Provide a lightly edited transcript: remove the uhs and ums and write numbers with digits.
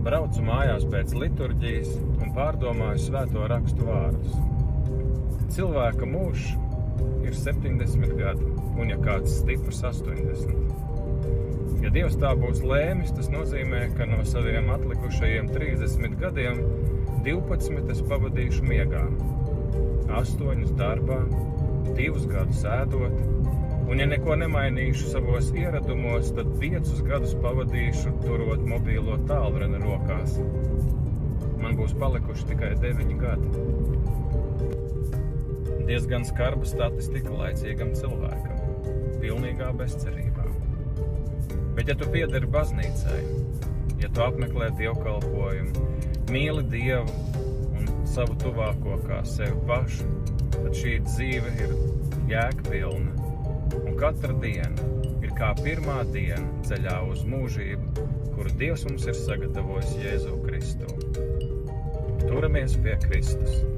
Braucu mājās pēc liturģijas un pārdomāju svēto rakstu vārdus. Cilvēka mūžs ir 70 gadi, un ja kāds stiprs 80. Ja Dievs tā būs lēmis, tas nozīmē, ka no saviem atlikušajiem 30 gadiem 12 es pavadīšu miegā, 8 darbā, 2 gadus ēdot, un ja neko nemainīšu savos ieradumos, tad 5 gadus pavadīšu turot mobīlo tālruni rokās. Man būs palikuši tikai 9 gadi. Diezgan skarba statistika laicīgam cilvēkam, pilnīgā bezcerībā. Bet ja tu piederi baznīcai, ja tu apmeklē dievkalpojumu, mīli Dievu un savu tuvāko kā sevi pašu, tad šī dzīve ir jēgpilna. Un katra diena ir kā pirmā diena ceļā uz mūžību, kuru Dievs mums ir sagatavojis Jēzu Kristu. Turamies pie Kristus.